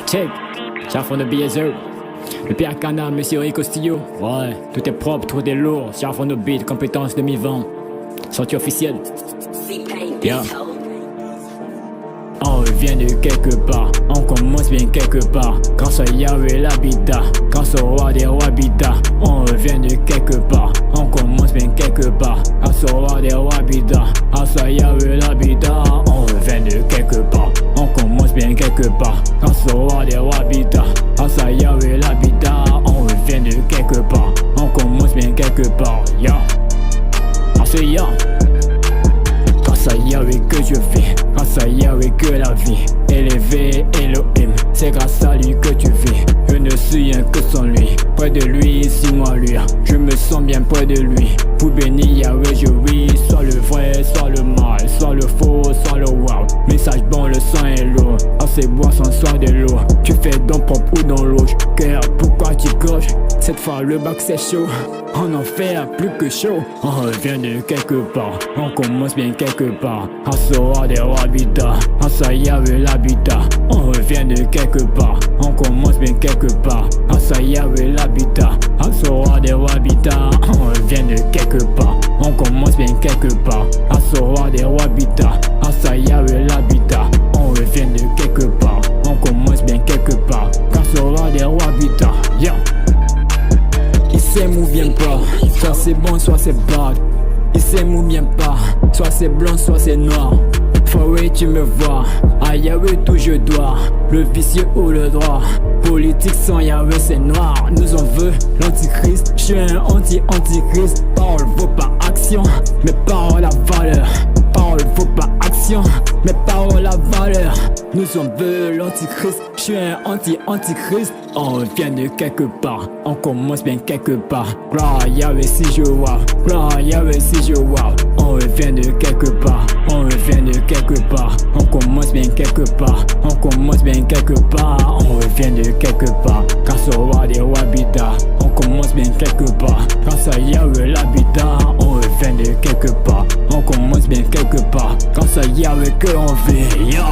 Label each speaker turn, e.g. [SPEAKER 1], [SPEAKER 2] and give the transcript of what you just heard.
[SPEAKER 1] Check, Chafon de BSO. Le Pierre Cana, Monsieur Rico Castillo. Ouais, tout est propre, tout est lourd. Chafon de beat, compétence 2020. Sortie officielle. Yeah. On revient de quelque part, on commence bien quelque part. Grâce à Yahweh l'habitat, grâce au roi des rois habitat. On revient de quelque part, on commence bien quelque part. Grâce au roi des rois habitat, grâce à Yahweh l'habitat. On revient de quelque part, on commence bien quelque part. Grâce au roi des rois habitat, grâce à Yahweh l'habitat. On revient de quelque part, on commence bien quelque part. Yeah, c'est yeah. Grâce à Yahweh que je vis, grâce à Yahweh que la vie. Élevé Elohim, c'est grâce à lui que tu vis. Je ne suis rien que sans lui, près de lui, suis-moi lui. Je me sens bien près de lui. Pour bénir Yahweh je vis, soit le vrai, soit le mal, soit le faux, soit le wow. Message bon, le sang est lourd, assez boisson, soit de l'eau. Tu fais dans propre ou dans l'eau, cœur, pourquoi tu gauches? Cette fois le bac c'est chaud, en enfer plus que chaud. On revient de quelque part, on commence bien quelque part. Grâce au roi des rois habitat, grâce à Yahweh l'habitat. On revient de quelque part, on commence bien quelque part. Grâce à Yahweh l'habitat, grâce au roi des rois habitat. On revient de quelque part, on commence bien quelque part. Grâce au roi des rois habitat, grâce à Yahweh l'habitat. On revient de quelque part, on commence bien quelque part. Grâce au roi des rois habitat. Yeah. Il s'aime ou bien pas, soit c'est bon, soit c'est bad. Il s'aime ou bien pas, soit c'est blanc, soit c'est noir. Forêt tu me vois, à Yahweh tout je dois. Le vicieux ou le droit, politique sans Yahweh c'est noir. Nous en veut l'antichrist, je suis un anti-antichrist. Parole vaut pas action, mes paroles à valeur. Parole vaut pas action, mes paroles à valeur. Nous en veut l'antichrist, je suis un anti-antichrist. On revient de quelque part, on commence bien quelque part. Gloire à Yahweh si je vois, gloire à Yahweh si je vois. On revient de quelque part, on revient de quelque part. On commence bien quelque part, on commence bien quelque part. On revient de quelque part, grâce au roi des rois habitat. On commence bien quelque part, grâce à Yahweh l'habitat. On revient de quelque part, on commence bien quelque part. Grâce à Yahweh que on vit, yeah.